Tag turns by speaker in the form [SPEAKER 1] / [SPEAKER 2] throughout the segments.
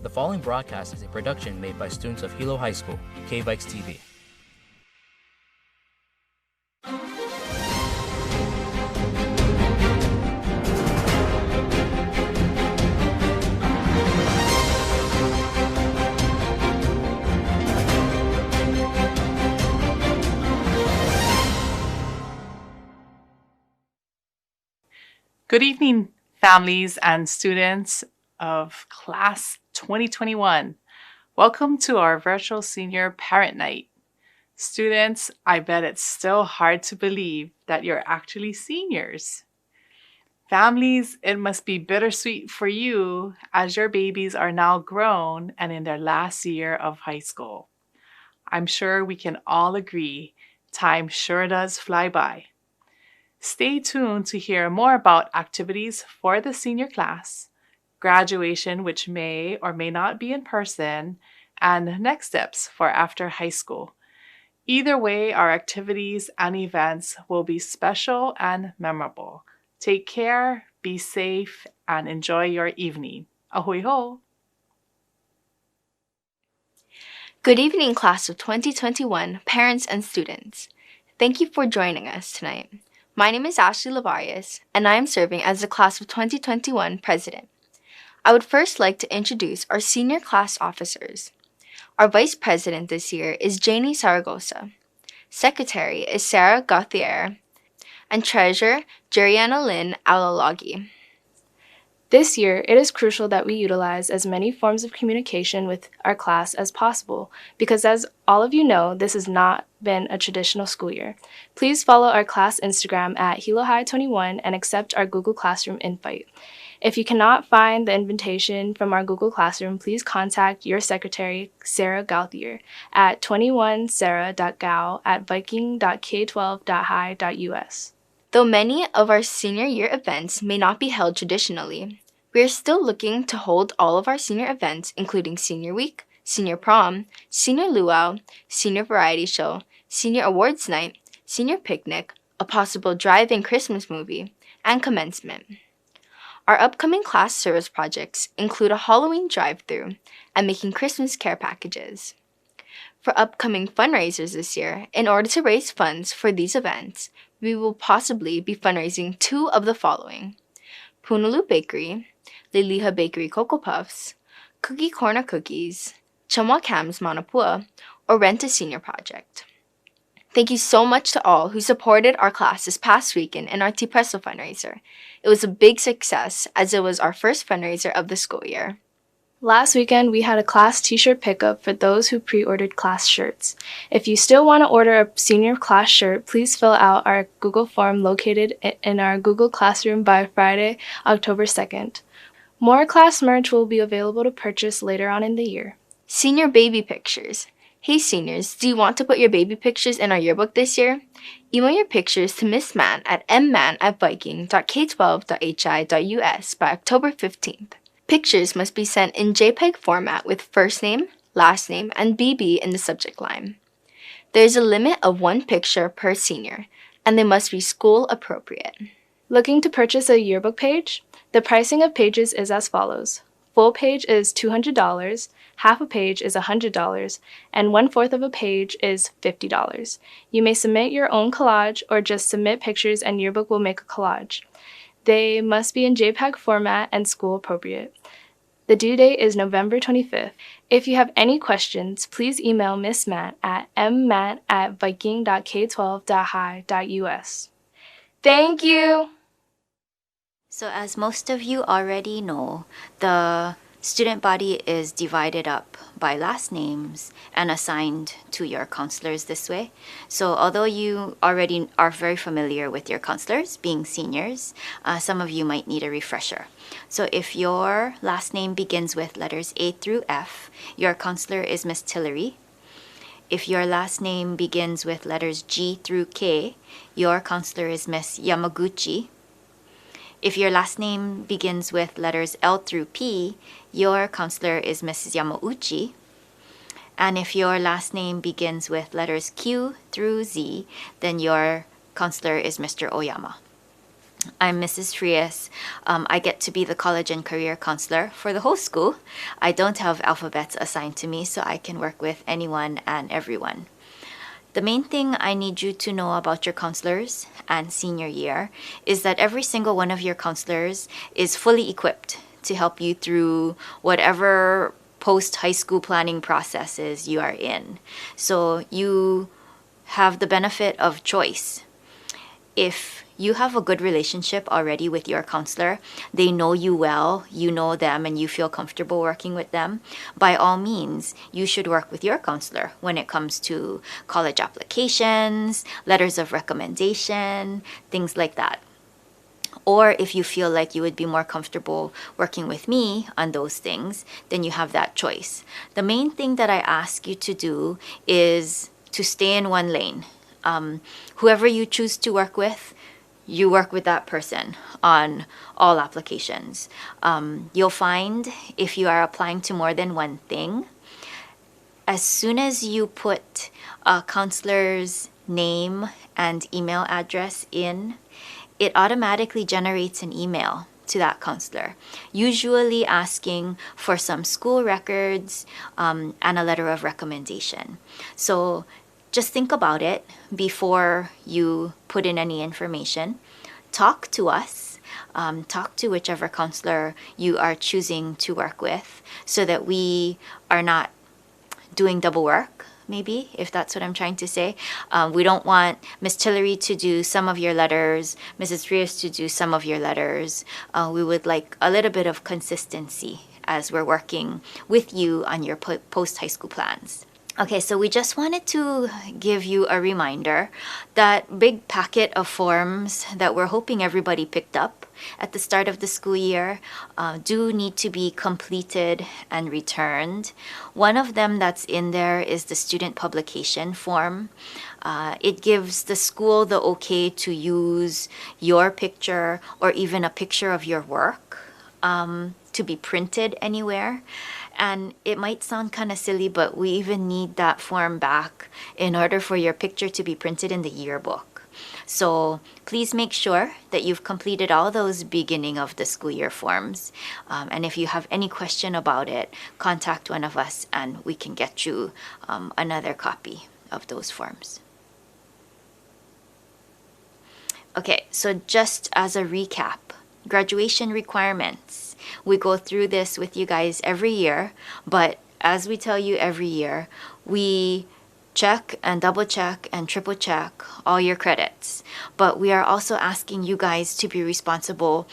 [SPEAKER 1] The following broadcast is a production made by students of Hilo High School, K-Bikes TV.
[SPEAKER 2] Good evening, families and students of Class 2021. Welcome to our virtual senior parent night. Students, I bet it's still hard to believe that you're actually seniors. Families, it must be bittersweet for you as your babies are now grown and in their last year of high school. I'm sure we can all agree, time sure does fly by. Stay tuned to hear more about activities for the senior class, graduation, which may or may not be in person, and next steps for after high school. Either way, our activities and events will be special and memorable. Take care, be safe, and enjoy your evening. Ahoy ho!
[SPEAKER 3] Good evening, class of 2021, parents and students. Thank you for joining us tonight. My name is Ashley Lavarius, and I am serving as the Class of 2021 President. I would first like to introduce our senior class officers. Our Vice President this year is Janie Saragosa. Secretary is Sarah Gauthier, and Treasurer Jeriana Lynn Alalagi.
[SPEAKER 4] This year, it is crucial that we utilize as many forms of communication with our class as possible because, as all of you know, this has not been a traditional school year. Please follow our class Instagram at Hilo High 21 and accept our Google Classroom invite. If you cannot find the invitation from our Google Classroom, please contact your secretary, Sarah Gauthier, at 21sarah.gao@viking.k12.high.us.
[SPEAKER 3] Though many of our senior year events may not be held traditionally, we are still looking to hold all of our senior events, including Senior Week, Senior Prom, Senior Luau, Senior Variety Show, Senior Awards Night, Senior Picnic, a possible drive-in Christmas movie, and Commencement. Our upcoming class service projects include a Halloween drive-thru and making Christmas care packages. For upcoming fundraisers this year, in order to raise funds for these events, we will possibly be fundraising two of the following: Punaloo Bakery, Liliha Bakery Cocoa Puffs, Cookie Corner Cookies, Chamwa Cam's Manapua, or Rent a Senior Project. Thank you so much to all who supported our class this past weekend in our Tipresso fundraiser. It was a big success as it was our first fundraiser of the school year.
[SPEAKER 4] Last weekend, we had a class t-shirt pickup for those who pre-ordered class shirts. If you still want to order a senior class shirt, please fill out our Google form located in our Google Classroom by Friday, October 2nd. More class merch will be available to purchase later on in the year.
[SPEAKER 3] Senior baby pictures. Hey seniors, do you want to put your baby pictures in our yearbook this year? Email your pictures to Miss Mann at mmann@viking.k12.hi.us by October 15th. Pictures must be sent in JPEG format with first name, last name, and BB in the subject line. There is a limit of one picture per senior, and they must be school appropriate.
[SPEAKER 4] Looking to purchase a yearbook page? The pricing of pages is as follows. Full page is $200, half a page is $100, and 1/4 of a page is $50. You may submit your own collage or just submit pictures and yearbook will make a collage. They must be in JPEG format and school appropriate. The due date is November 25th. If you have any questions, please email Miss Matt at mmatt@viking.k12.high.us. Thank you!
[SPEAKER 5] So as most of you already know, the student body is divided up by last names and assigned to your counselors this way. So although you already are very familiar with your counselors, being seniors, some of you might need a refresher. So if your last name begins with letters A through F, your counselor is Miss Tillery. If your last name begins with letters G through K, your counselor is Miss Yamaguchi. If your last name begins with letters L through P, your counselor is Mrs. Yamauchi. And if your last name begins with letters Q through Z, then your counselor is Mr. Oyama. I'm Mrs. Frias. I get to be the college and career counselor for the whole school. I don't have alphabets assigned to me, so I can work with anyone and everyone. The main thing I need you to know about your counselors and senior year is that every single one of your counselors is fully equipped to help you through whatever post-high school planning processes you are in. So you have the benefit of choice. If you have a good relationship already with your counselor, they know you well, you know them, and you feel comfortable working with them, by all means, you should work with your counselor when it comes to college applications, letters of recommendation, things like that. Or if you feel like you would be more comfortable working with me on those things, then you have that choice. The main thing that I ask you to do is to stay in one lane. Whoever you choose to work with, you work with that person on all applications. You'll find if you are applying to more than one thing, as soon as you put a counselor's name and email address in, it automatically generates an email to that counselor, usually asking for some school records and a letter of recommendation. So just think about it before you put in any information. Talk to us. Talk to whichever counselor you are choosing to work with so that we are not doing double work, maybe, if that's what I'm trying to say. We don't want Miss Tillery to do some of your letters, Mrs. Rios to do some of your letters. We would like a little bit of consistency as we're working with you on your post-high school plans. Okay, so we just wanted to give you a reminder that big packet of forms that we're hoping everybody picked up at the start of the school year do need to be completed and returned. One of them that's in there is the student publication form. It gives the school the okay to use your picture or even a picture of your work to be printed anywhere. And it might sound kind of silly, but we even need that form back in order for your picture to be printed in the yearbook. So please make sure that you've completed all those beginning of the school year forms. And if you have any question about it, contact one of us and we can get you another copy of those forms. Okay, so just as a recap, graduation requirements. We go through this with you guys every year, but as we tell you every year, we check and double check and triple check all your credits. But we are also asking you guys to be responsible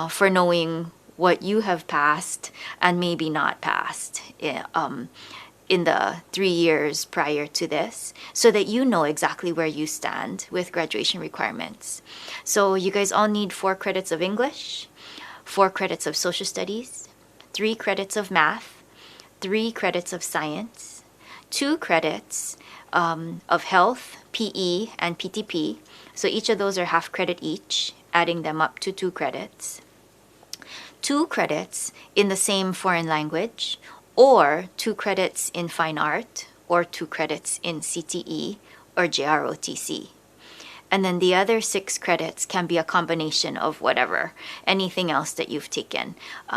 [SPEAKER 5] for knowing what you have passed and maybe not passed in the 3 years prior to this, so that you know exactly where you stand with graduation requirements. So you guys all need 4 credits of English, 4 credits of social studies, 3 credits of math, 3 credits of science, 2 credits of health, PE, and PTP. So each of those are half credit each, adding them up to 2 credits. 2 credits in the same foreign language, or 2 credits in fine art, or 2 credits in CTE or JROTC. And then the other 6 credits can be a combination of whatever, anything else that you've taken,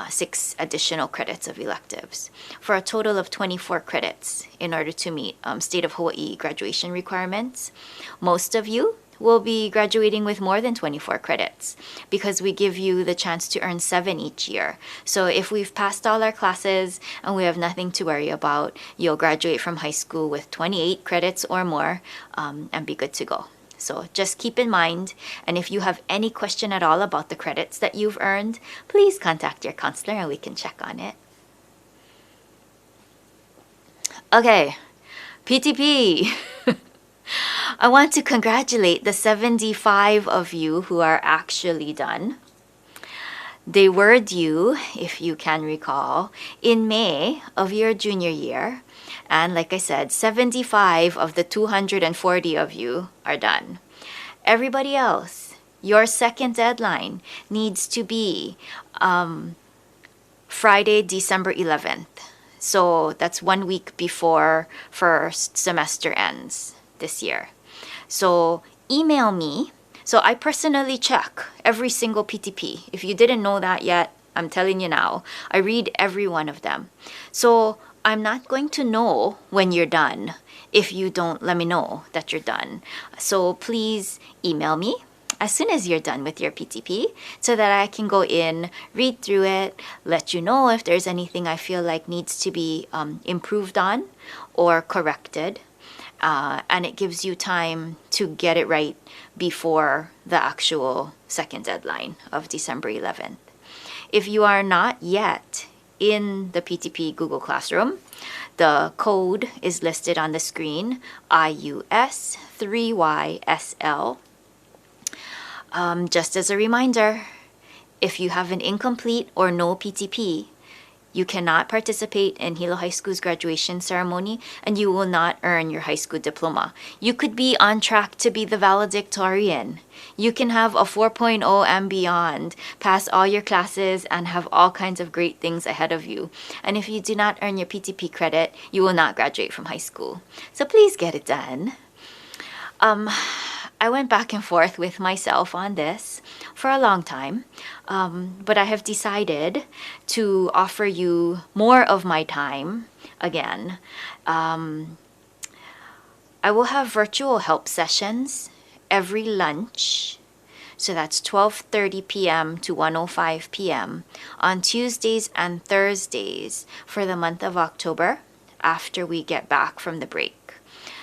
[SPEAKER 5] 6 additional credits of electives, for a total of 24 credits in order to meet State of Hawaii graduation requirements. Most of you will be graduating with more than 24 credits because we give you the chance to earn 7 each year. So if we've passed all our classes and we have nothing to worry about, you'll graduate from high school with 28 credits or more and be good to go. So just keep in mind, and if you have any question at all about the credits that you've earned, please contact your counselor and we can check on it. Okay, PTP. I want to congratulate the 75 of you who are actually done. They were due, if you can recall, in May of your junior year. And like I said, 75 of the 240 of you are done. Everybody else, your second deadline needs to be Friday, December 11th. So that's 1 week before first semester ends this year. So email me So I personally check every single PTP. If you didn't know that yet, I'm telling you now. I read every one of them. So I'm not going to know when you're done if you don't let me know that you're done. So please email me as soon as you're done with your PTP so that I can go in, read through it, let you know if there's anything I feel like needs to be improved on or corrected. And it gives you time to get it right before the actual second deadline of December 11th. If you are not yet in the PTP Google Classroom, the code is listed on the screen, IUS3YSL. Just as a reminder, if you have an incomplete or no PTP, you cannot participate in Hilo High School's graduation ceremony and you will not earn your high school diploma. You could be on track to be the valedictorian. You can have a 4.0 and beyond, pass all your classes, and have all kinds of great things ahead of you. And if you do not earn your PTP credit, you will not graduate from high school. So please get it done. I went back and forth with myself on this for a long time, but I have decided to offer you more of my time again. I will have virtual help sessions every lunch. So that's 12:30 p.m. to 1:05 p.m. on Tuesdays and Thursdays for the month of October after we get back from the break.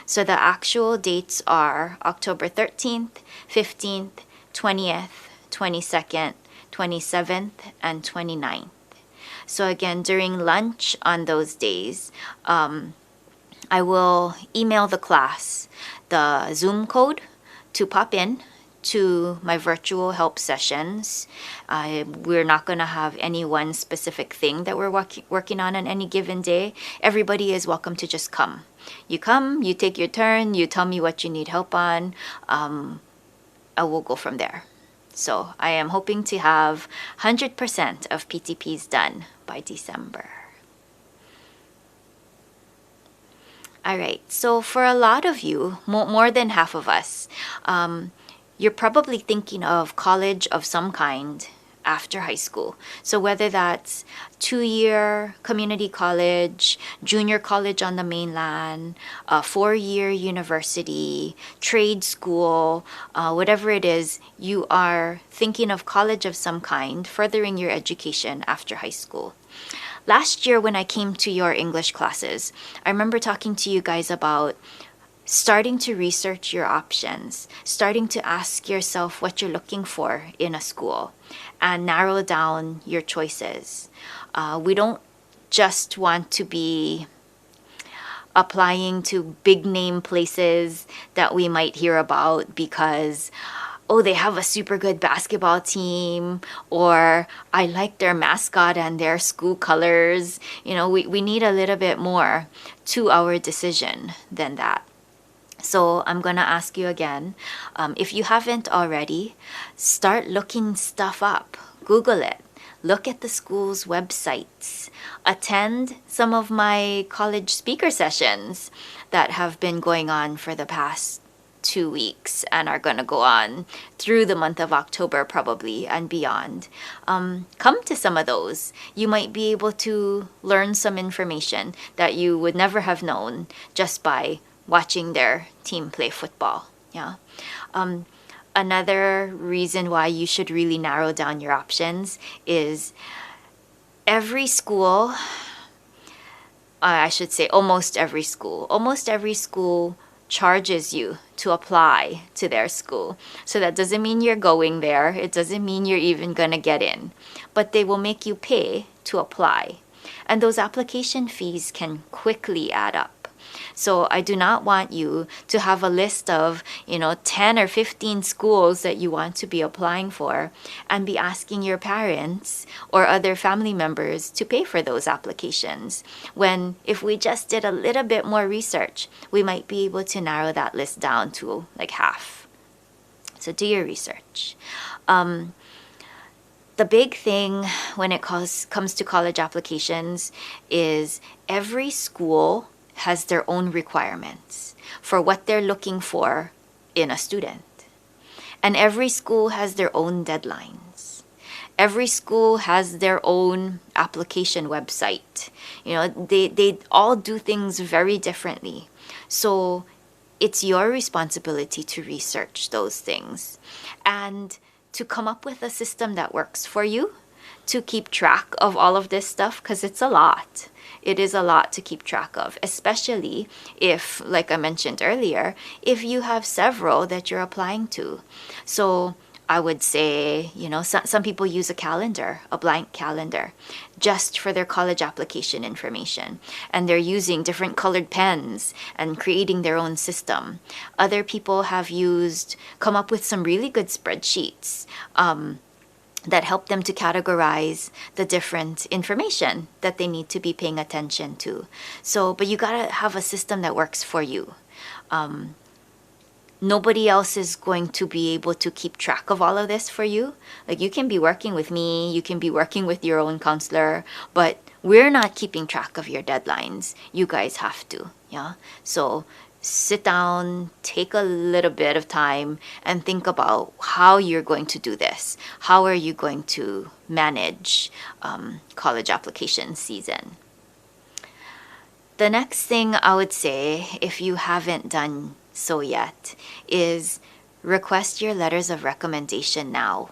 [SPEAKER 5] So the actual dates are October 13th, 15th, 20th, 22nd, 27th, and 29th. So again, during lunch on those days, I will email the class the Zoom code to pop in to my virtual help sessions. We're not going to have any one specific thing that we're working on any given day. Everybody is welcome to just come. You come, you take your turn, you tell me what you need help on. I will go from there. So I am hoping to have 100% of PTPs done by December. All right, so for a lot of you, more than half of us, you're probably thinking of college of some kind after high school. So whether that's 2-year community college, junior college on the mainland, a 4-year university, trade school, whatever it is, you are thinking of college of some kind, furthering your education after high school. Last year when I came to your English classes, I remember talking to you guys about starting to research your options, starting to ask yourself what you're looking for in a school, and narrow down your choices. We don't just want to be applying to big name places that we might hear about because, oh, they have a super good basketball team, or I like their mascot and their school colors. You know, we need a little bit more to our decision than that. So I'm going to ask you again, if you haven't already, start looking stuff up. Google it. Look at the school's websites. Attend some of my college speaker sessions that have been going on for the past 2 weeks and are going to go on through the month of October probably and beyond. Come to some of those. You might be able to learn some information that you would never have known just by watching their team play football. Yeah. Another reason why you should really narrow down your options is every school, I should say almost every school charges you to apply to their school. So that doesn't mean you're going there. It doesn't mean you're even going to get in. But they will make you pay to apply. And those application fees can quickly add up. So I do not want you to have a list of, 10 or 15 schools that you want to be applying for and be asking your parents or other family members to pay for those applications. When if we just did a little bit more research, we might be able to narrow that list down to like half. So do your research. The big thing when it comes to college applications is every school has their own requirements for what they're looking for in a student. And every school has their own deadlines. Every school has their own application website. They all do things very differently. So it's your responsibility to research those things and to come up with a system that works for you, to keep track of all of this stuff, because it's a lot. It is a lot to keep track of, especially if, like I mentioned earlier, if you have several that you're applying to. So I would say, some people use a calendar, a blank calendar, just for their college application information. And they're using different colored pens and creating their own system. Other people have come up with some really good spreadsheets that help them to categorize the different information that they need to be paying attention to. But you gotta have a system that works for you. Nobody else is going to be able to keep track of all of this for you. Like, you can be working with me, you can be working with your own counselor, but we're not keeping track of your deadlines. You guys have to, yeah? So sit down, take a little bit of time, and think about how you're going to do this. How are you going to manage college application season? The next thing I would say, if you haven't done so yet, is request your letters of recommendation now.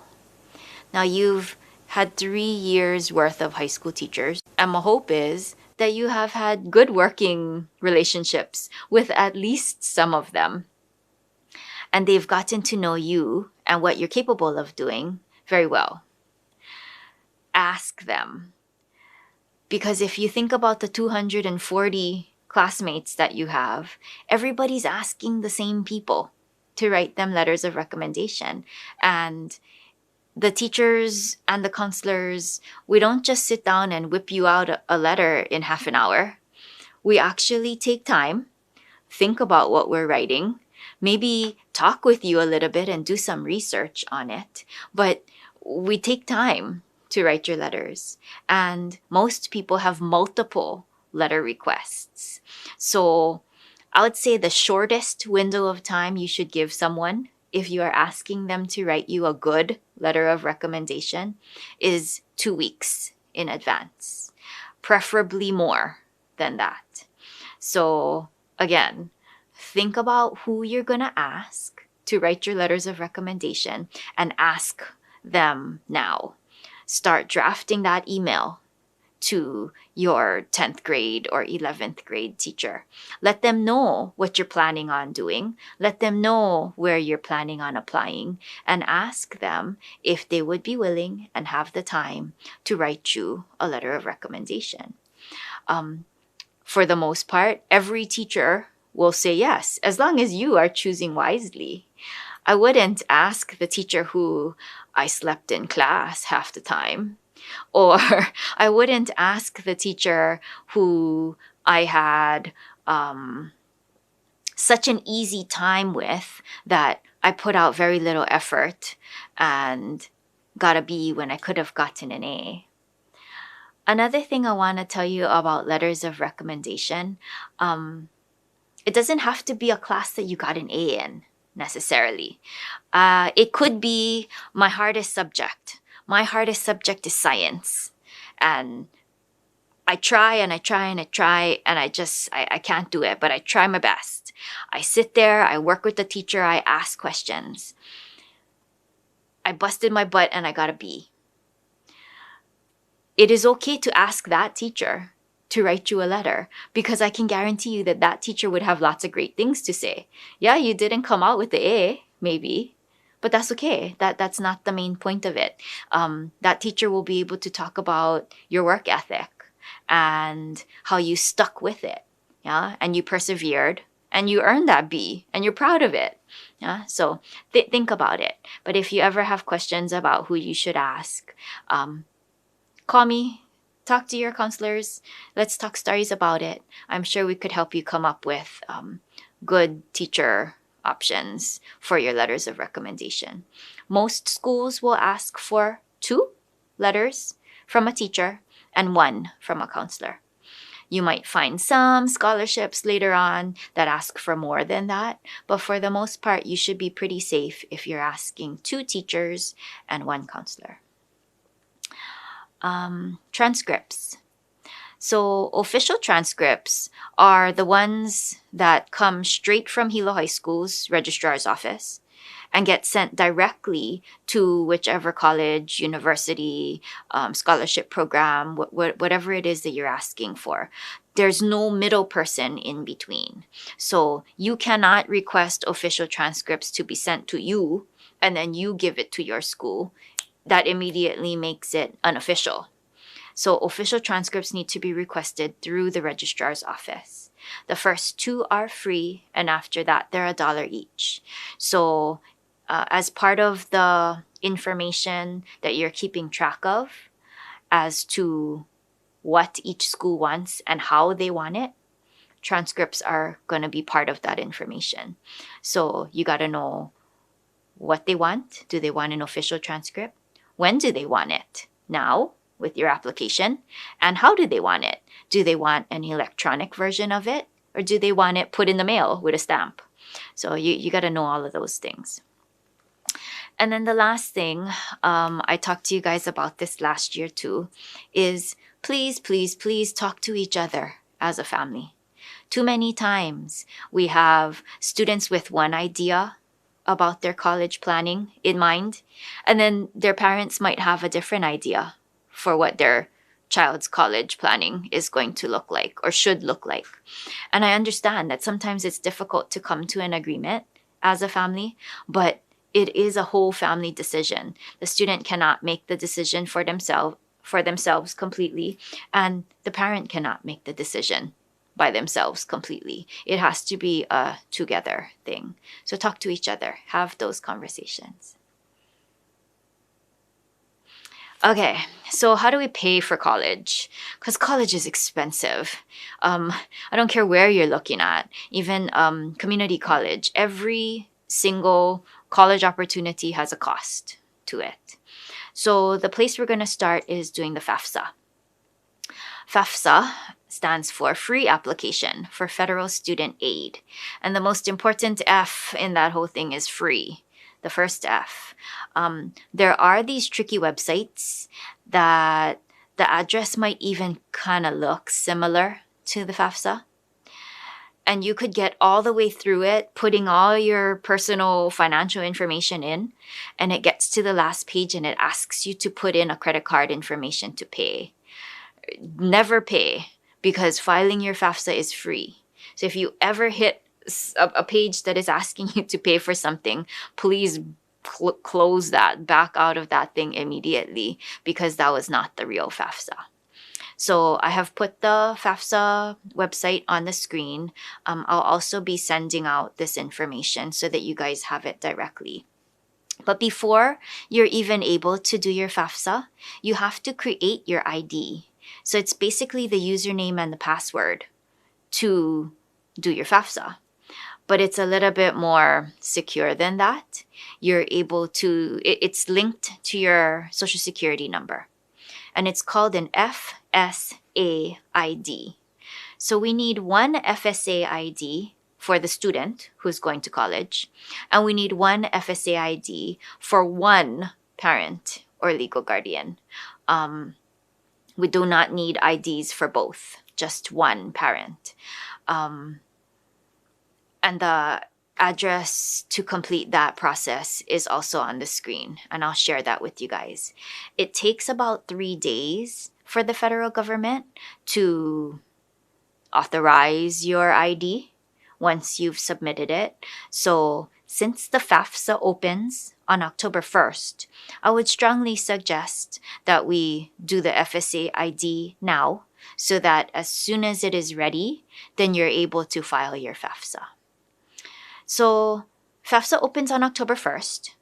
[SPEAKER 5] Now, you've had 3 years worth of high school teachers, and my hope is that you have had good working relationships with at least some of them. And they've gotten to know you and what you're capable of doing very well. Ask them. Because if you think about the 240 classmates that you have, everybody's asking the same people to write them letters of recommendation. And the teachers and the counselors, we don't just sit down and whip you out a letter in half an hour. We actually take time, think about what we're writing, maybe talk with you a little bit and do some research on it. But we take time to write your letters. And most people have multiple letter requests. So I would say the shortest window of time you should give someone if you are asking them to write you a good letter of recommendation is 2 weeks in advance, preferably more than that. So again, think about who you're going to ask to write your letters of recommendation and ask them now. Start drafting that email to your 10th grade or 11th grade teacher. Let them know what you're planning on doing. Let them know where you're planning on applying, and ask them if they would be willing and have the time to write you a letter of recommendation. For the most part, every teacher will say yes, as long as you are choosing wisely. I wouldn't ask the teacher who I slept in class half the time. Or I wouldn't ask the teacher who I had such an easy time with that I put out very little effort and got a B when I could have gotten an A. Another thing I want to tell you about letters of recommendation, it doesn't have to be a class that you got an A in necessarily. It could be my hardest subject. My hardest subject is science. And I try and I try and I try and I can't do it, but I try my best. I sit there, I work with the teacher, I ask questions. I busted my butt and I got a B. It is okay to ask that teacher to write you a letter, because I can guarantee you that that teacher would have lots of great things to say. Yeah, you didn't come out with the A, maybe, but that's okay. That's not the main point of it. That teacher will be able to talk about your work ethic and how you stuck with it, yeah, and you persevered and you earned that B and you're proud of it. Yeah, so think about it. But if you ever have questions about who you should ask, call me. Talk to your counselors. Let's talk stories about it. I'm sure we could help you come up with good teacher options for your letters of recommendation. Most schools will ask for 2 letters from a teacher and 1 from a counselor. You might find some scholarships later on that ask for more than that, but for the most part, you should be pretty safe if you're asking 2 teachers and 1 counselor. Transcripts. So official transcripts are the ones that come straight from Hilo High School's registrar's office and get sent directly to whichever college, university, scholarship program, whatever it is that you're asking for. There's no middle person in between. So you cannot request official transcripts to be sent to you and then you give it to your school. That immediately makes it unofficial. So official transcripts need to be requested through the registrar's office. The first 2 are free, and after that, they're $1 each. So as part of the information that you're keeping track of as to what each school wants and how they want it, transcripts are going to be part of that information. So you got to know what they want. Do they want an official transcript? When do they want it? Now, with your application. And how do they want it? Do they want an electronic version of it? Or do they want it put in the mail with a stamp? So you got to know all of those things. And then the last thing, I talked to you guys about this last year too, is please, please, please talk to each other as a family. Too many times we have students with one idea about their college planning in mind, and then their parents might have a different idea for what their child's college planning is going to look like or should look like. And I understand that sometimes it's difficult to come to an agreement as a family, but it is a whole family decision. The student cannot make the decision for themselves completely, and the parent cannot make the decision by themselves completely. It has to be a together thing. So talk to each other, have those conversations. Okay, so how do we pay for college? Because college is expensive. I don't care where you're looking at, even community college. Every single college opportunity has a cost to it. So the place we're going to start is doing the FAFSA. FAFSA stands for Free Application for Federal Student Aid. And the most important F in that whole thing is free. The first F. There are these tricky websites that the address might even kind of look similar to the FAFSA. And you could get all the way through it, putting all your personal financial information in, and it gets to the last page and it asks you to put in a credit card information to pay. Never pay, because filing your FAFSA is free. So if you ever hit a page that is asking you to pay for something, please close that, back out of that thing immediately, because that was not the real FAFSA. So I have put the FAFSA website on the screen. I'll also be sending out this information so that you guys have it directly. But before you're even able to do your FAFSA, you have to create your ID. So it's basically the username and the password to do your FAFSA. But it's a little bit more secure than that. You're able to, it's linked to your social security number. And it's called an FSA ID. So we need one FSA ID for the student who's going to college. And we need one FSA ID for one parent or legal guardian. We do not need IDs for both, just one parent. And the address to complete that process is also on the screen, and I'll share that with you guys. It takes about 3 days for the federal government to authorize your ID once you've submitted it. So since the FAFSA opens on October 1st, I would strongly suggest that we do the FSA ID now, so that as soon as it is ready, then you're able to file your FAFSA. So FAFSA opens on October 1st,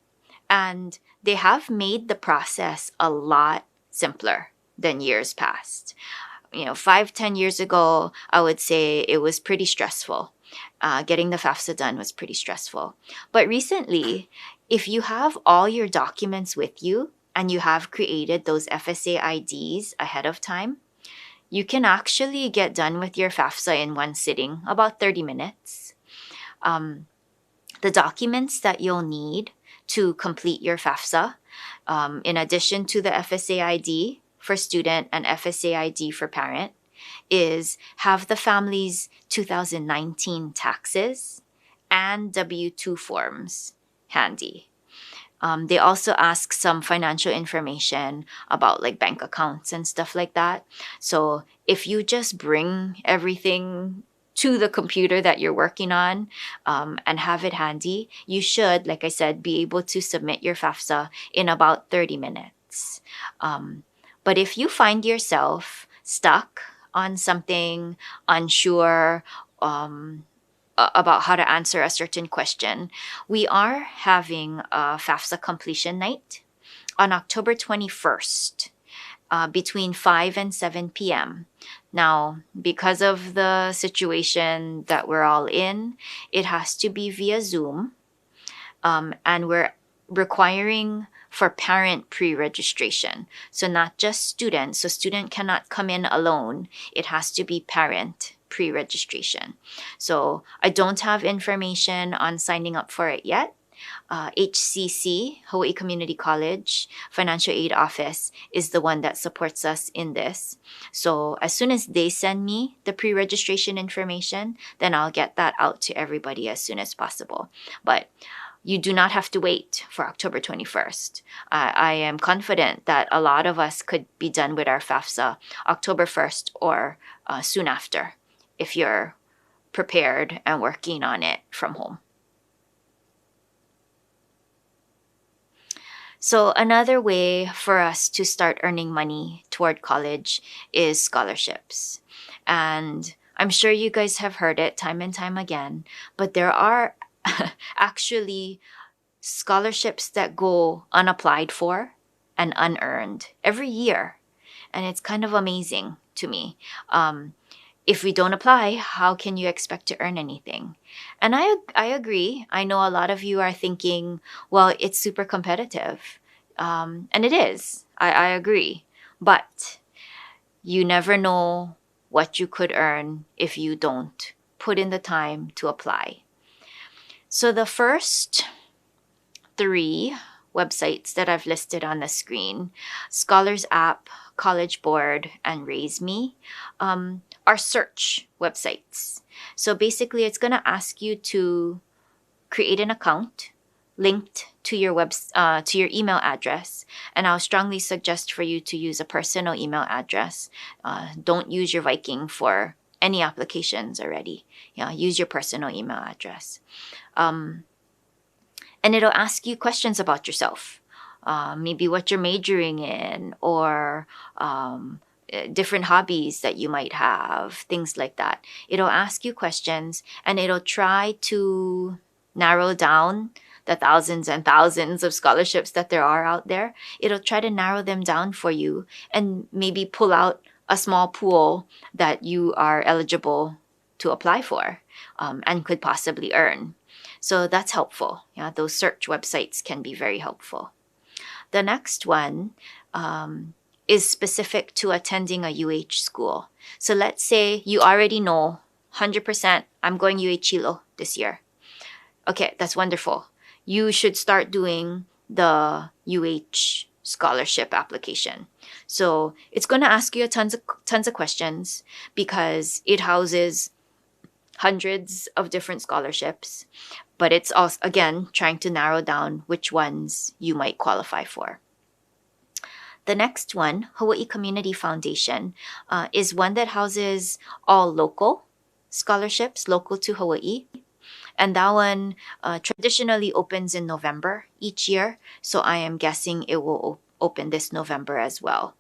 [SPEAKER 5] and they have made the process a lot simpler than years past. 5-10 years ago, I would say it was pretty stressful. Getting the FAFSA done was pretty stressful. But recently, if you have all your documents with you and you have created those FSA IDs ahead of time, you can actually get done with your FAFSA in one sitting, about 30 minutes. The documents that you'll need to complete your FAFSA, in addition to the FSA ID for student and FSA ID for parent, is have the family's 2019 taxes and W-2 forms handy. They also ask some financial information about like bank accounts and stuff like that. So if you just bring everything to the computer that you're working on and have it handy, you should, like I said, be able to submit your FAFSA in about 30 minutes. But if you find yourself stuck on something, unsure about how to answer a certain question, we are having a FAFSA completion night on October 21st between 5 and 7 p.m. Now, because of the situation that we're all in, it has to be via Zoom, and we're requiring for parent pre-registration. So not just students. So student cannot come in alone. It has to be parent pre-registration. So I don't have information on signing up for it yet. HCC, Hawaii Community College Financial Aid Office, is the one that supports us in this. So as soon as they send me the pre-registration information, then I'll get that out to everybody as soon as possible. But you do not have to wait for October 21st. I am confident that a lot of us could be done with our FAFSA October 1st or soon after, if you're prepared and working on it from home. So another way for us to start earning money toward college is scholarships. And I'm sure you guys have heard it time and time again, but there are actually scholarships that go unapplied for and unearned every year. And it's kind of amazing to me. If we don't apply, how can you expect to earn anything? And I agree. I know a lot of you are thinking, well, it's super competitive. And it is. I agree. But you never know what you could earn if you don't put in the time to apply. So the first 3 websites that I've listed on the screen, Scholars App, College Board, and Raise Me, are search websites. So basically, it's going to ask you to create an account linked to your to your email address, and I'll strongly suggest for you to use a personal email address. Don't use your Viking for any applications already. Yeah, use your personal email address. And it'll ask you questions about yourself. Maybe what you're majoring in, or different hobbies that you might have, things like that. It'll ask you questions, and it'll try to narrow down the thousands and thousands of scholarships that there are out there. It'll try to narrow them down for you and maybe pull out a small pool that you are eligible to apply for and could possibly earn. So that's helpful. Yeah, those search websites can be very helpful. The next one is specific to attending a UH school. So let's say you already know 100% I'm going UH Hilo this year. Okay, that's wonderful. You should start doing the UH scholarship application. So it's going to ask you tons of questions because it houses hundreds of different scholarships, but it's also, again, trying to narrow down which ones you might qualify for. The next one, Hawaii Community Foundation, is one that houses all local scholarships, local to Hawaii. And that one traditionally opens in November each year. So I am guessing it will open this November as well.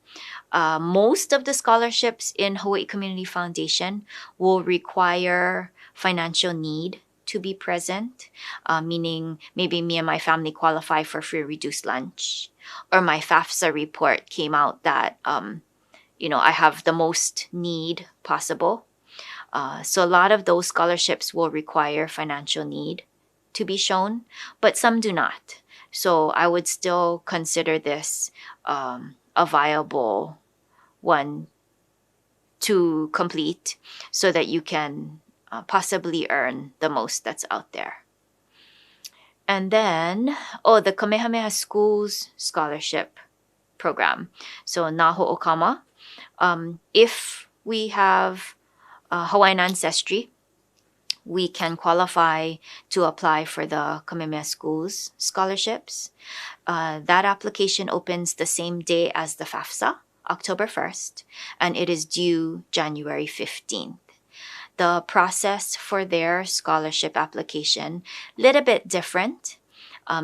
[SPEAKER 5] Most of the scholarships in Hawaii Community Foundation will require financial need to be present, meaning maybe me and my family qualify for free reduced lunch, or my FAFSA report came out that, I have the most need possible. So a lot of those scholarships will require financial need to be shown, but some do not. So I would still consider this a viable one to complete so that you can possibly earn the most that's out there. And then, the Kamehameha Schools Scholarship Program. So, Naho Okama. If we have Hawaiian ancestry, we can qualify to apply for the Kamehameha Schools scholarships. That application opens the same day as the FAFSA, October 1st, and it is due January 15th. The process for their scholarship application, little bit different.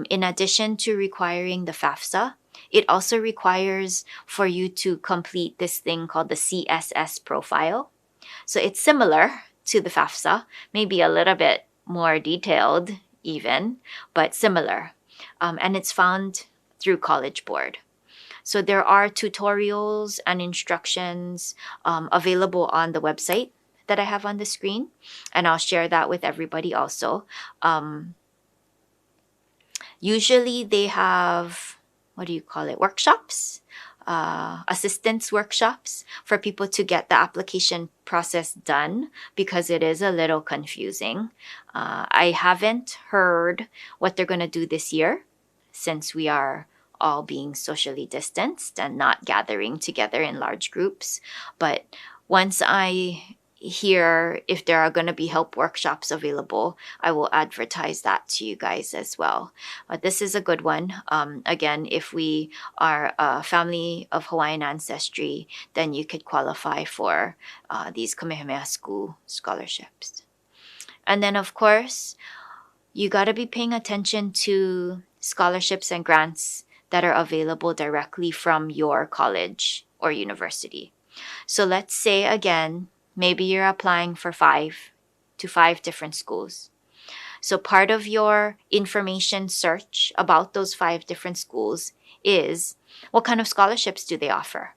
[SPEAKER 5] In addition to requiring the FAFSA, it also requires for you to complete this thing called the CSS profile. So it's similar to the FAFSA, maybe a little bit more detailed even, but similar. And it's found through College Board. So there are tutorials and instructions available on the website that I have on the screen, and I'll share that with everybody also. Usually they have, workshops, assistance workshops for people to get the application process done because it is a little confusing. I haven't heard what they're going to do this year since we are all being socially distanced and not gathering together in large groups. But once I hear if there are going to be help workshops available, I will advertise that to you guys as well. But this is a good one. Again, if we are a family of Hawaiian ancestry, then you could qualify for these Kamehameha School scholarships. And then, of course, you got to be paying attention to scholarships and grants that are available directly from your college or university. So let's say, again, maybe you're applying for 5 different schools. So part of your information search about those 5 different schools is, what kind of scholarships do they offer?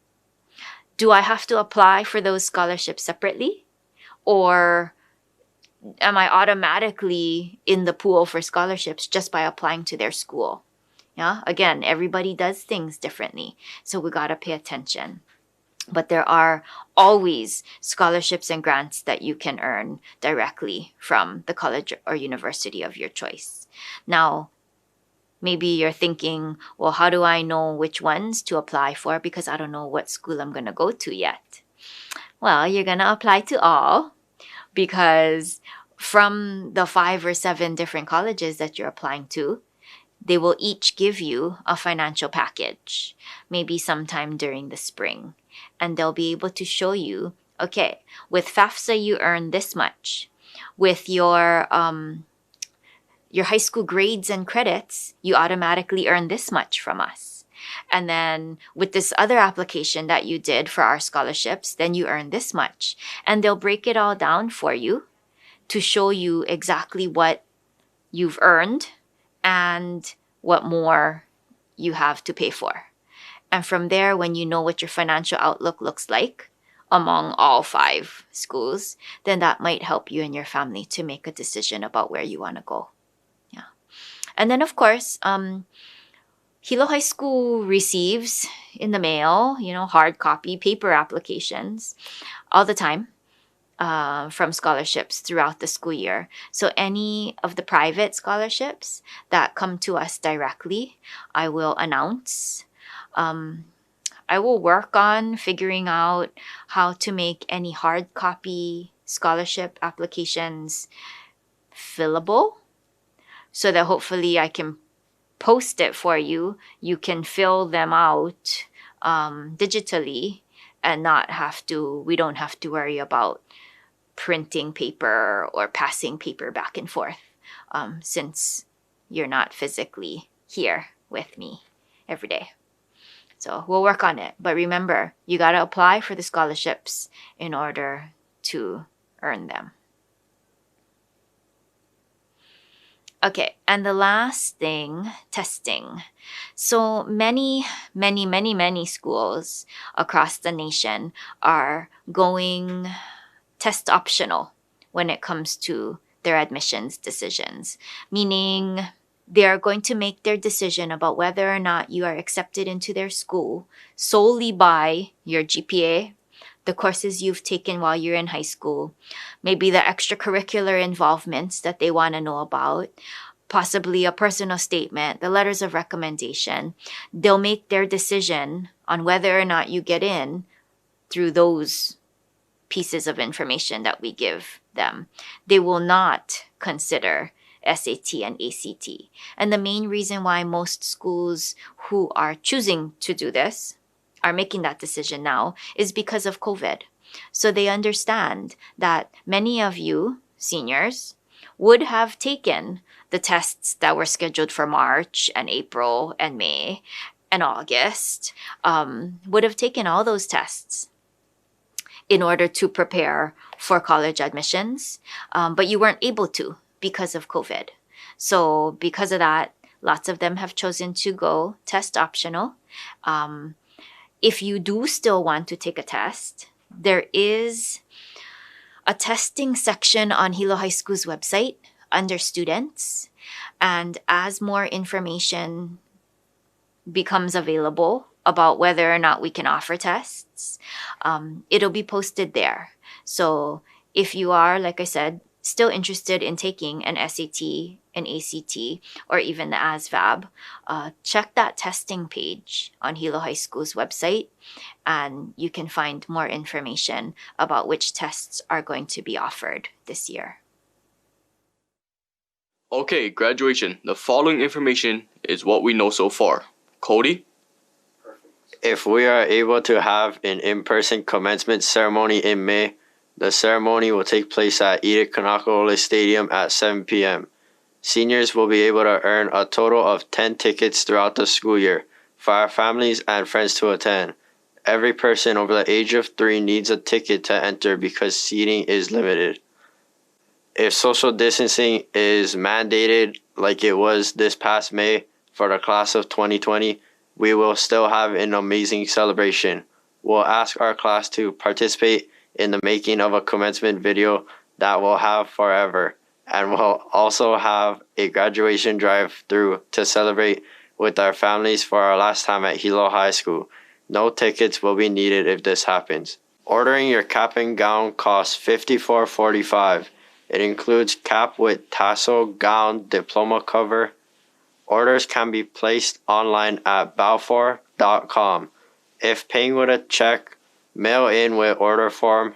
[SPEAKER 5] Do I have to apply for those scholarships separately? Or am I automatically in the pool for scholarships just by applying to their school? Yeah, again, everybody does things differently. So we got to pay attention. But there are always scholarships and grants that you can earn directly from the college or university of your choice. Now, maybe you're thinking, well, how do I know which ones to apply for because I don't know what school I'm going to go to yet? Well, you're going to apply to all because from the 5 or 7 different colleges that you're applying to, they will each give you a financial package, maybe sometime during the spring. And they'll be able to show you, okay, with FAFSA, you earn this much. With your high school grades and credits, you automatically earn this much from us. And then with this other application that you did for our scholarships, then you earn this much. And they'll break it all down for you to show you exactly what you've earned and what more you have to pay for. And from there, when you know what your financial outlook looks like among all 5 schools, then that might help you and your family to make a decision about where you want to go. Yeah. And then, of course, Hilo High School receives in the mail, hard copy paper applications all the time from scholarships throughout the school year. So any of the private scholarships that come to us directly, I will announce. I will work on figuring out how to make any hard copy scholarship applications fillable so that hopefully I can post it for you. You can fill them out digitally and we don't have to worry about printing paper or passing paper back and forth since you're not physically here with me every day. So we'll work on it. But remember, you got to apply for the scholarships in order to earn them. Okay, and the last thing, testing. So many schools across the nation are going test optional when it comes to their admissions decisions, meaning they are going to make their decision about whether or not you are accepted into their school solely by your GPA, the courses you've taken while you're in high school, maybe the extracurricular involvements that they want to know about, possibly a personal statement, the letters of recommendation. They'll make their decision on whether or not you get in through those pieces of information that we give them. They will not consider SAT and ACT. And the main reason why most schools who are choosing to do this are making that decision now is because of COVID. So they understand that many of you seniors would have taken the tests that were scheduled for March and April and May and August, would have taken all those tests in order to prepare for college admissions, but you weren't able to because of COVID. So because of that, lots of them have chosen to go test optional. If you do still want to take a test, there is a testing section on Hilo High School's website under students. And as more information becomes available about whether or not we can offer tests, it'll be posted there. So if you are, like I said, still interested in taking an SAT, an ACT, or even the ASVAB, check that testing page on Hilo High School's website, and you can find more information about which tests are going to be offered this year.
[SPEAKER 6] Okay, graduation. The following information is what we know so far. Cody?
[SPEAKER 7] If we are able to have an in-person commencement ceremony in May, the ceremony will take place at Edith Kanakaole Stadium at 7 p.m. Seniors will be able to earn a total of 10 tickets throughout the school year for our families and friends to attend. Every person over the age of 3 needs a ticket to enter because seating is limited. If social distancing is mandated like it was this past May for the class of 2020, we will still have an amazing celebration. We'll ask our class to participate in the making of a commencement video that we'll have forever, and we'll also have a graduation drive-through to celebrate with our families for our last time at Hilo High School. No tickets will be needed if this happens. Ordering your cap and gown costs $54.45. It includes cap with tassel, gown, diploma cover. Orders can be placed online at balfour.com. If paying with a check, mail in with order form.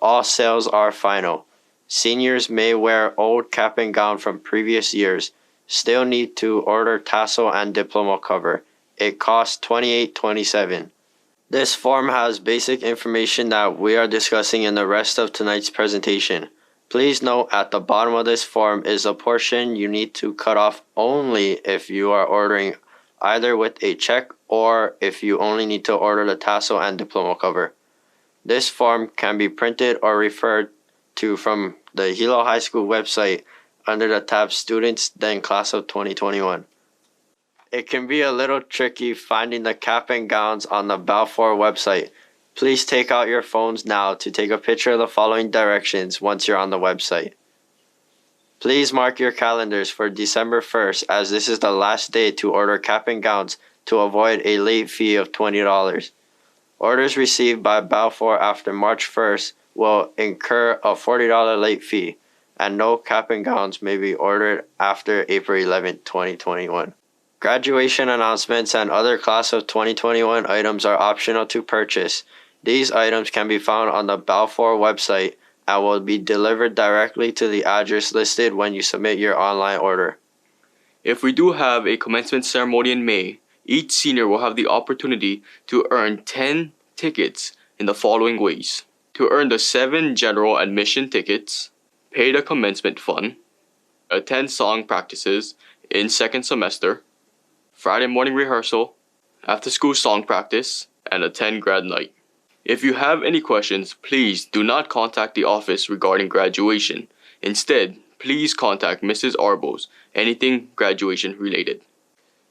[SPEAKER 7] All sales are final. Seniors may wear old cap and gown from previous years. Still need to order tassel and diploma cover. It costs $28.27. This form has basic information that we are discussing in the rest of tonight's presentation. Please note at the bottom of this form is a portion you need to cut off only if you are ordering either with a check or if you only need to order the tassel and diploma cover. This form can be printed or referred to from the Hilo High School website under the tab Students, then Class of 2021. It can be a little tricky finding the cap and gowns on the Balfour website. Please take out your phones now to take a picture of the following directions once you're on the website. Please mark your calendars for December 1st as this is the last day to order cap and gowns to avoid a late fee of $20. Orders received by Balfour after March 1st will incur a $40 late fee, and no cap and gowns may be ordered after April 11, 2021. Graduation announcements and other class of 2021 items are optional to purchase. These items can be found on the Balfour website and will be delivered directly to the address listed when you submit your online order.
[SPEAKER 6] If we do have a commencement ceremony in May, each senior will have the opportunity to earn 10 tickets in the following ways. To earn the 7 general admission tickets, pay the commencement fund, attend song practices in second semester, Friday morning rehearsal, after school song practice, and attend grad night. If you have any questions, please do not contact the office regarding graduation. Instead, please contact Mrs. Arbos, anything graduation related.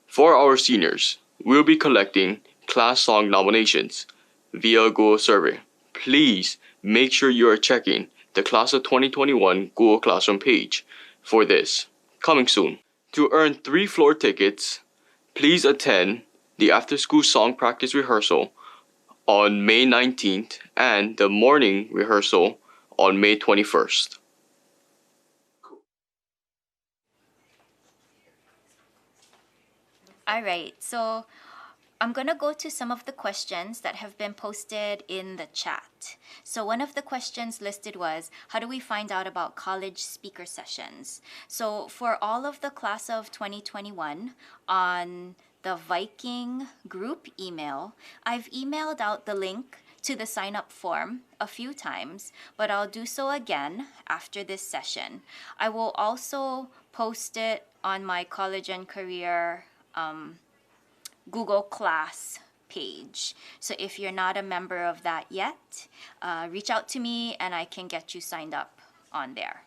[SPEAKER 6] For our seniors, we'll be collecting class song nominations via Google survey. Please make sure you are checking the Class of 2021 Google Classroom page for this. Coming soon. To earn 3 floor tickets, please attend the after-school song practice rehearsal on May 19th and the morning rehearsal on May 21st.
[SPEAKER 5] All right, so I'm going to go to some of the questions that have been posted in the chat. So one of the questions listed was, how do we find out about college speaker sessions? So for all of the class of 2021 on the Viking group email, I've emailed out the link to the sign-up form a few times, but I'll do so again after this session. I will also post it on my college and career Google Class page. So if you're not a member of that yet, reach out to me and I can get you signed up on there.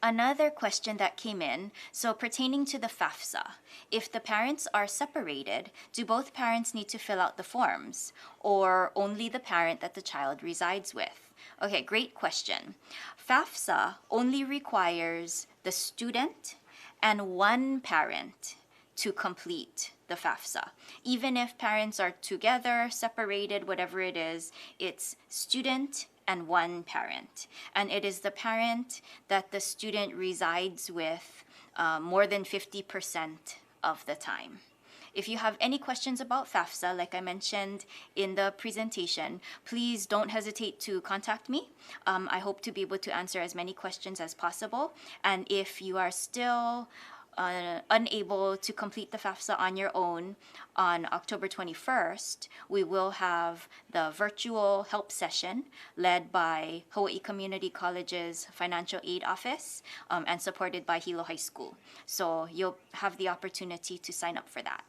[SPEAKER 5] Another question that came in, so pertaining to the FAFSA, if the parents are separated, do both parents need to fill out the forms or only the parent that the child resides with? Okay, great question. FAFSA only requires the student and one parent to complete the FAFSA. Even if parents are together, separated, whatever it is, it's student and one parent. And it is the parent that the student resides with more than 50% of the time. If you have any questions about FAFSA, like I mentioned in the presentation, please don't hesitate to contact me. I hope to be able to answer as many questions as possible. And if you are still unable to complete the FAFSA on your own, on October 21st, we will have the virtual help session led by Hawaii Community College's Financial Aid Office and supported by Hilo High School. So you'll have the opportunity to sign up for that.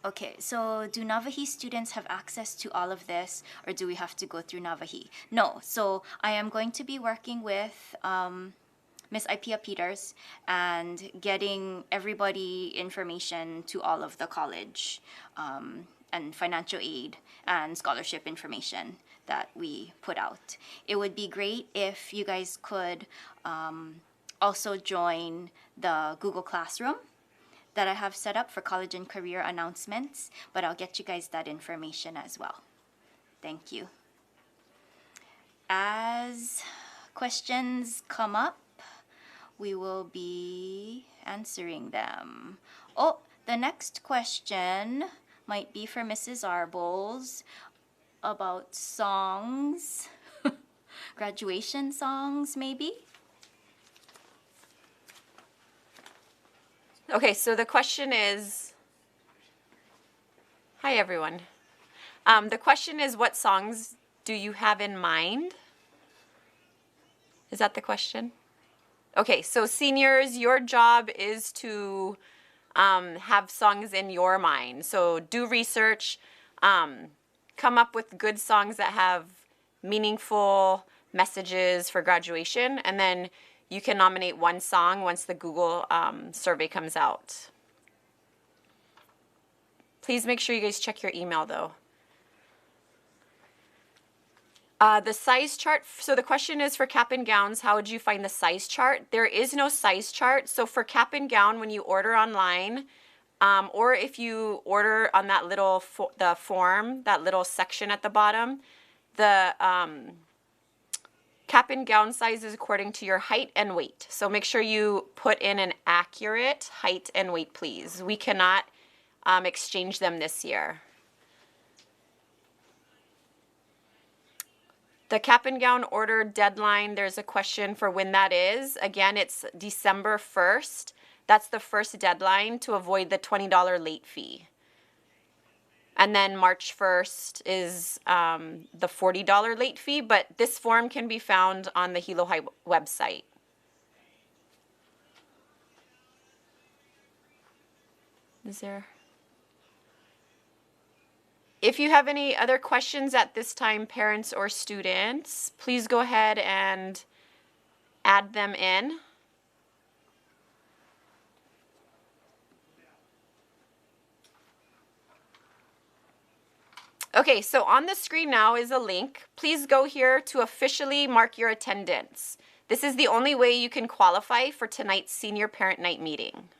[SPEAKER 5] Okay, so do Navahi students have access to all of this, or do we have to go through Navahi? No, so I am going to be working with Ms. Ipia Peters and getting everybody information to all of the college and financial aid and scholarship information that we put out. It would be great if you guys could also join the Google Classroom that I have set up for college and career announcements, but I'll get you guys that information as well. Thank you. As questions come up, we will be answering them. Oh, the next question might be for Mrs. Arbols about songs, graduation songs maybe?
[SPEAKER 8] Okay, so the question is, hi everyone. The question is, what songs do you have in mind? Is that the question? Okay, so seniors, your job is to have songs in your mind. So do research, come up with good songs that have meaningful messages for graduation, and then you can nominate one song once the Google survey comes out. Please make sure you guys check your email though. The size chart, so the question is for cap and gowns, how would you find the size chart? There is no size chart. So for cap and gown, when you order online, or if you order on that little the form, that little section at the bottom, the cap and gown size is according to your height and weight. So make sure you put in an accurate height and weight, please. We cannot exchange them this year. The cap and gown order deadline, there's a question for when that is. Again, it's December 1st. That's the first deadline to avoid the $20 late fee. And then March 1st is the $40 late fee, but this form can be found on the Hilo High website. Is there? If you have any other questions at this time, parents or students, please go ahead and add them in. Okay, so on the screen now is a link. Please go here to officially mark your attendance. This is the only way you can qualify for tonight's senior parent night meeting.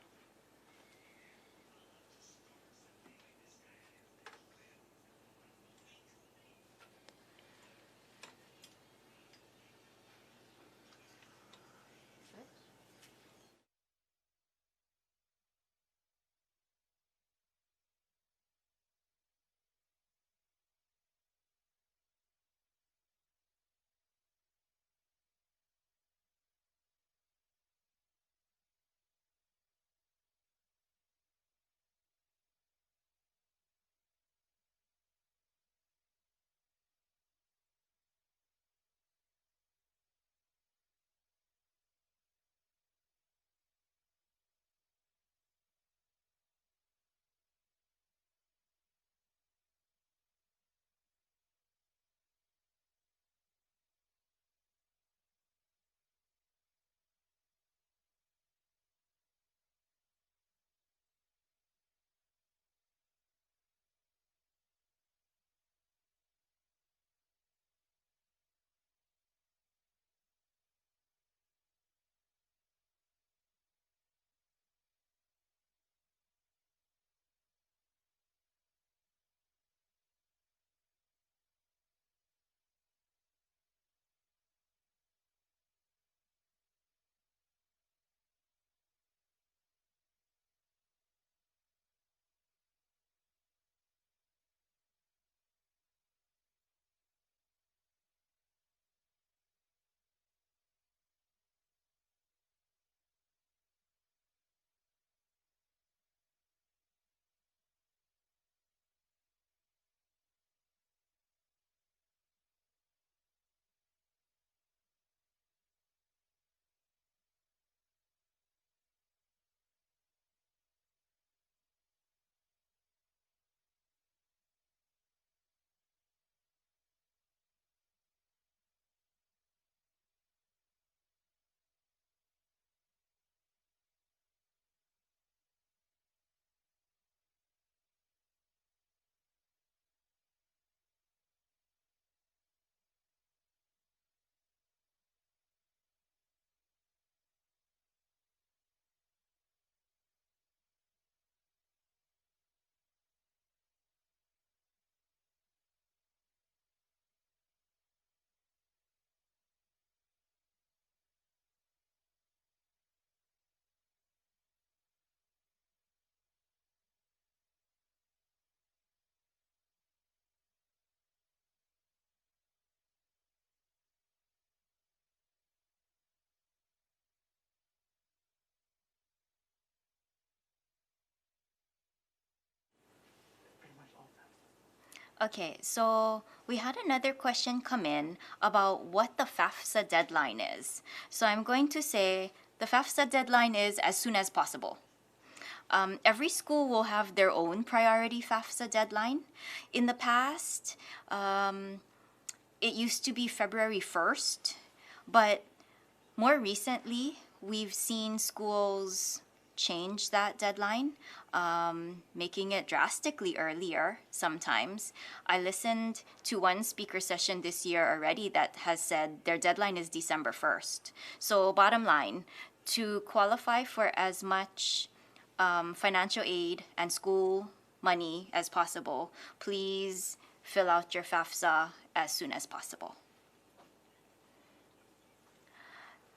[SPEAKER 5] Okay, so we had another question come in about what the FAFSA deadline is. So I'm going to say the FAFSA deadline is as soon as possible. Every school will have their own priority FAFSA deadline. In the past, it used to be February 1st, but more recently, we've seen schools change that deadline, making it drastically earlier sometimes. I listened to one speaker session this year already that has said their deadline is December 1st. So bottom line, to qualify for as much financial aid and school money as possible, please fill out your FAFSA as soon as possible.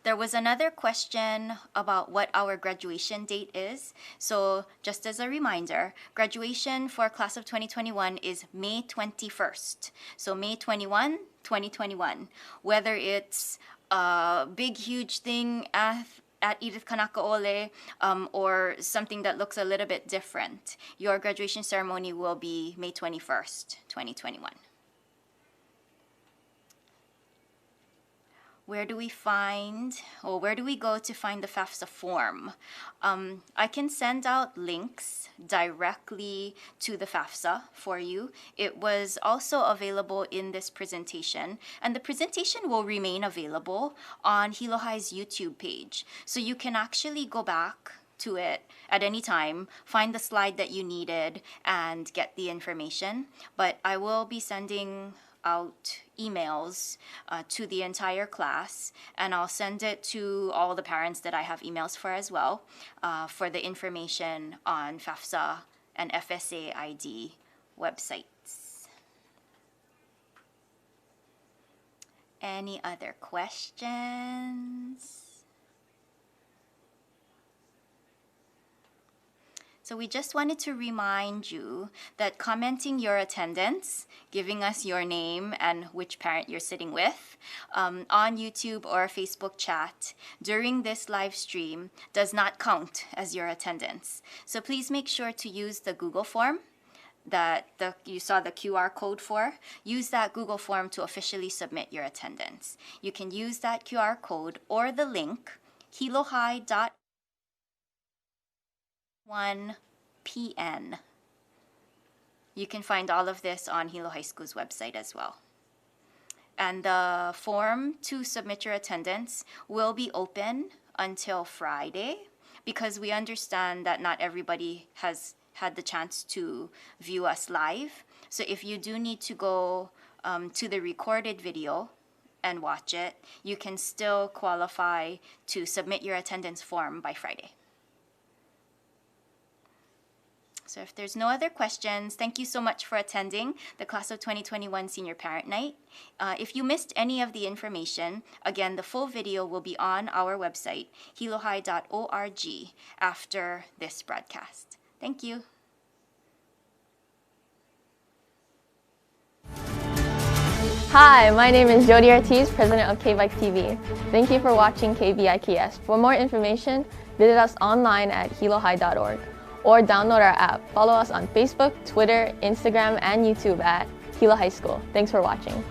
[SPEAKER 5] There was another question about what our graduation date is. So just as a reminder, graduation for class of 2021 is May 21st. So May 21, 2021. Whether it's a big, huge thing at Edith Kanakaole or something that looks a little bit different, your graduation ceremony will be May 21st, 2021. Where do we go to find the FAFSA form? I can send out links directly to the FAFSA for you. It was also available in this presentation, and the presentation will remain available on Hilo High's YouTube page. So you can actually go back to it at any time, find the slide that you needed, and get the information. But I will be sending out emails to the entire class, and I'll send it to all the parents that I have emails for as well, for the information on FAFSA and FSA ID websites. Any other questions? So we just wanted to remind you that commenting your attendance, giving us your name and which parent you're sitting with on YouTube or Facebook chat during this live stream does not count as your attendance. So please make sure to use the Google form that you saw the QR code for. Use that Google form to officially submit your attendance. You can use that QR code or the link hilohigh.1 PN. You can find all of this on Hilo High School's website as well. And the form to submit your attendance will be open until Friday, because we understand that not everybody has had the chance to view us live. So if you do need to go to the recorded video and watch it, you can still qualify to submit your attendance form by Friday. So if there's no other questions, thank you so much for attending the Class of 2021 Senior Parent Night. If you missed any of the information, again, the full video will be on our website, hilohigh.org, after this broadcast. Thank you.
[SPEAKER 9] Hi, my name is Jody Ortiz, President of KBikes TV. Thank you for watching KBIKS. For more information, visit us online at hilohigh.org or download our app. Follow us on Facebook, Twitter, Instagram, and YouTube at Hilo High School. Thanks for watching.